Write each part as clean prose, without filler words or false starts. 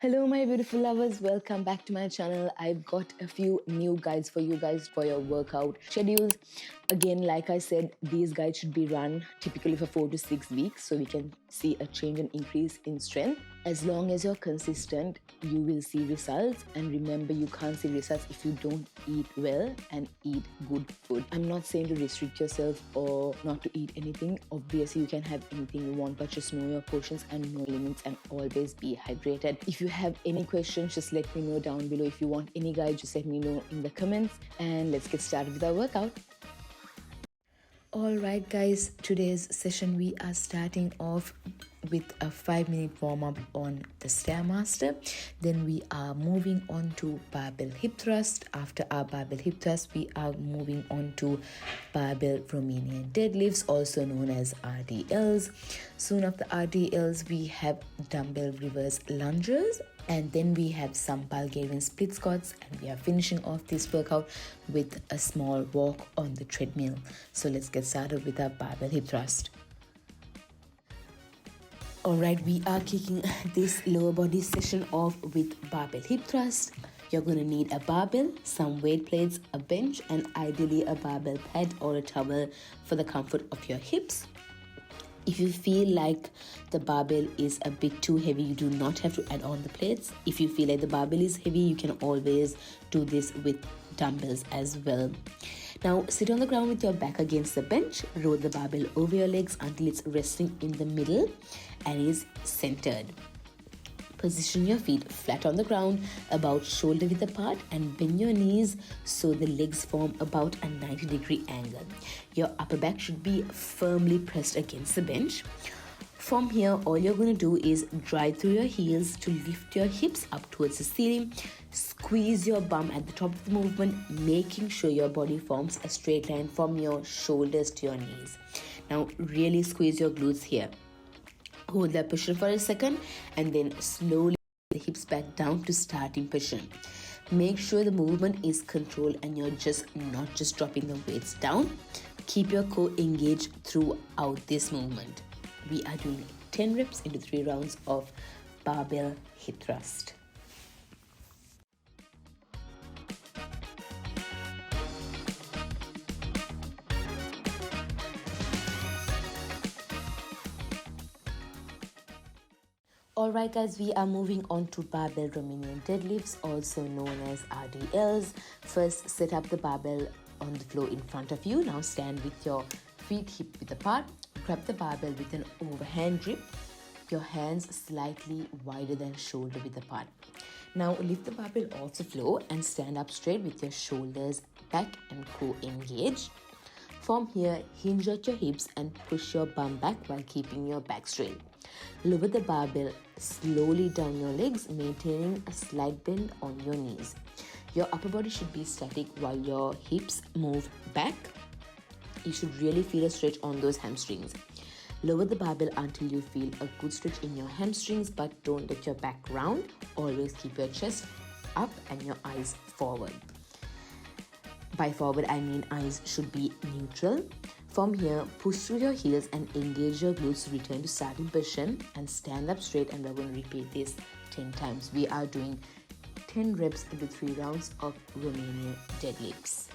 Hello my beautiful lovers, welcome back to my channel. I've got a few new guides for you guys for your workout schedules. Again, like I said, these guides should be run typically for 4 to 6 weeks so we can see a change and increase in strength. As long as you're consistent, you will see results, and remember, you can't see results if you don't eat well and eat good food. I'm not saying to restrict yourself or not to eat anything. Obviously you can have anything you want, but just know your portions and know limits, and always be hydrated. If you have any questions, just let me know down below. If you want any guide, just let me know in the comments, and let's get started with our workout. Alright guys, today's session we are starting off with a 5-minute warm-up on the Stairmaster. Then we are moving on to barbell hip thrust. After our barbell hip thrust, we are moving on to barbell Romanian deadlifts, also known as RDLs. Soon after RDLs, we have dumbbell reverse lunges, and then we have some Bulgarian split squats, and we are finishing off this workout with a small walk on the treadmill. So let's get started with our barbell hip thrust. Alright, we are kicking this lower body session off with barbell hip thrust. You're going to need a barbell, some weight plates, a bench, and ideally a barbell pad or a towel for the comfort of your hips. If you feel like the barbell is a bit too heavy, you do not have to add on the plates. If you feel like the barbell is heavy, you can always do this with dumbbells as well. Now sit on the ground with your back against the bench. Roll the barbell over your legs until it's resting in the middle and is centered. Position your feet flat on the ground, about shoulder width apart, and bend your knees so the legs form about a 90-degree angle. Your upper back should be firmly pressed against the bench. From here, all you're going to do is drive through your heels to lift your hips up towards the ceiling. Squeeze your bum at the top of the movement, making sure your body forms a straight line from your shoulders to your knees. Now, really squeeze your glutes here. Hold that position for a second and then slowly the hips back down to starting position. Make sure the movement is controlled and you're not just dropping the weights down. Keep your core engaged throughout this movement. We are doing 10 reps into 3 rounds of barbell hip thrust. Alright guys, we are moving on to barbell Romanian deadlifts, also known as RDLs. First, set up the barbell on the floor in front of you. Now stand with your feet hip width apart. Grab the barbell with an overhand grip. Your hands slightly wider than shoulder width apart. Now lift the barbell off the floor and stand up straight with your shoulders back and core engaged. From here, hinge at your hips and push your bum back while keeping your back straight. Lower the barbell slowly down your legs, maintaining a slight bend on your knees. Your upper body should be static while your hips move back. You should really feel a stretch on those hamstrings. Lower the barbell until you feel a good stretch in your hamstrings, but don't let your back round. Always keep your chest up and your eyes forward. By forward, I mean eyes should be neutral. From here, push through your heels and engage your glutes to return to starting position and stand up straight, and we're going to repeat this 10 times. We are doing 10 reps into 3 rounds of Romanian deadlifts.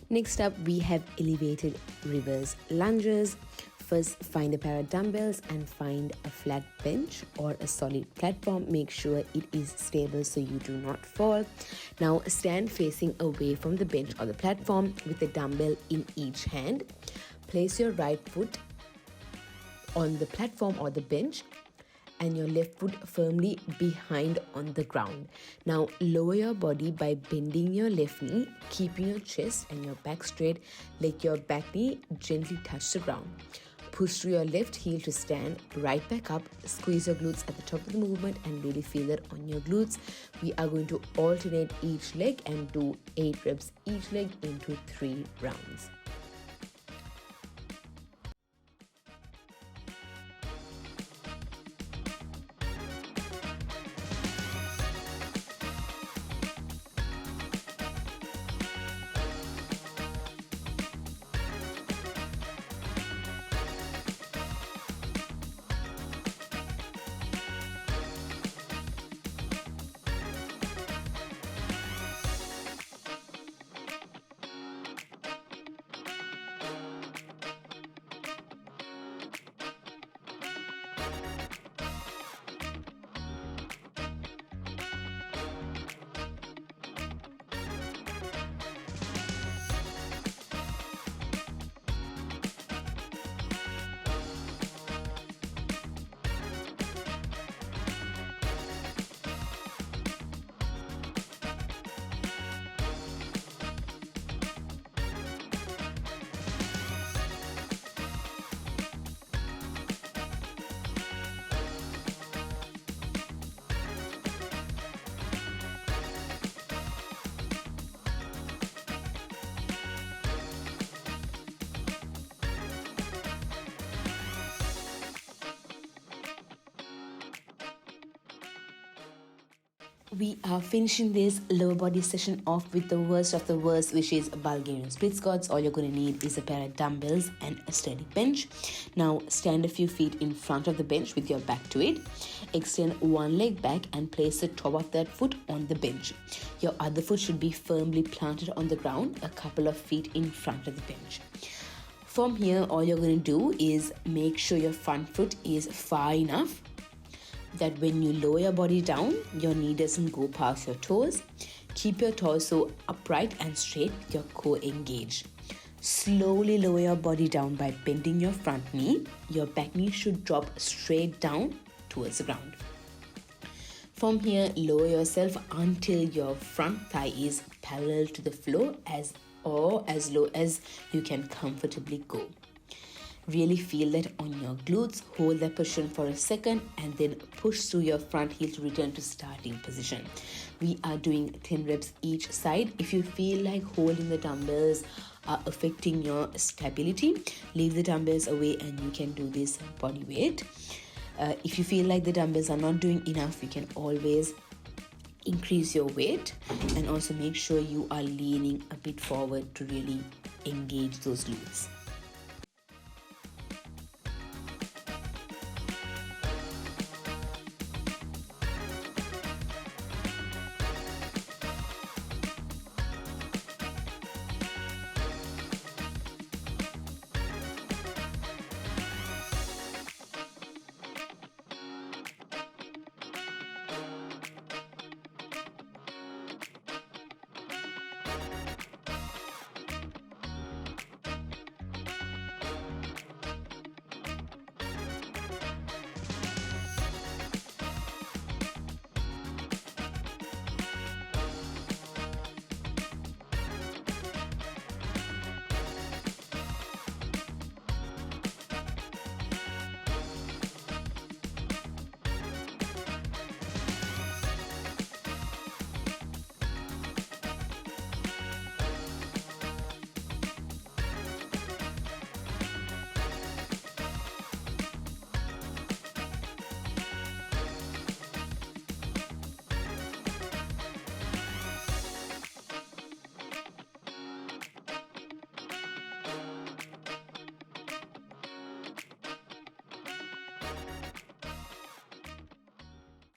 Next up, we have elevated reverse lunges. First, find a pair of dumbbells and find a flat bench or a solid platform. Make sure it is stable so you do not fall. Now, stand facing away from the bench or the platform with a dumbbell in each hand. Place your right foot on the platform or the bench and your left foot firmly behind on the ground. Now lower your body by bending your left knee, keeping your chest and your back straight. Let your back knee gently touch the ground. Push through your left heel to stand right back up. Squeeze your glutes at the top of the movement and really feel that on your glutes. We are going to alternate each leg and do 8 reps each leg into 3 rounds. We are finishing this lower body session off with the worst of the worst, which is Bulgarian split squats. All you're going to need is a pair of dumbbells and a sturdy bench. Now stand a few feet in front of the bench with your back to it. Extend one leg back and place the top of that foot on the bench. Your other foot should be firmly planted on the ground a couple of feet in front of the bench. From here, all you're going to do is make sure your front foot is far enough that when you lower your body down, your knee doesn't go past your toes. Keep your torso upright and straight with your core engaged. Slowly lower your body down by bending your front knee. Your back knee should drop straight down towards the ground. From here, lower yourself until your front thigh is parallel to the floor as low as you can comfortably go. Really feel that on your glutes. Hold that position for a second and then push through your front heel to return to starting position. We are doing 10 reps each side. If you feel like holding the dumbbells are affecting your stability, leave the dumbbells away and you can do this body weight. If you feel like the dumbbells are not doing enough, you can always increase your weight and also make sure you are leaning a bit forward to really engage those glutes.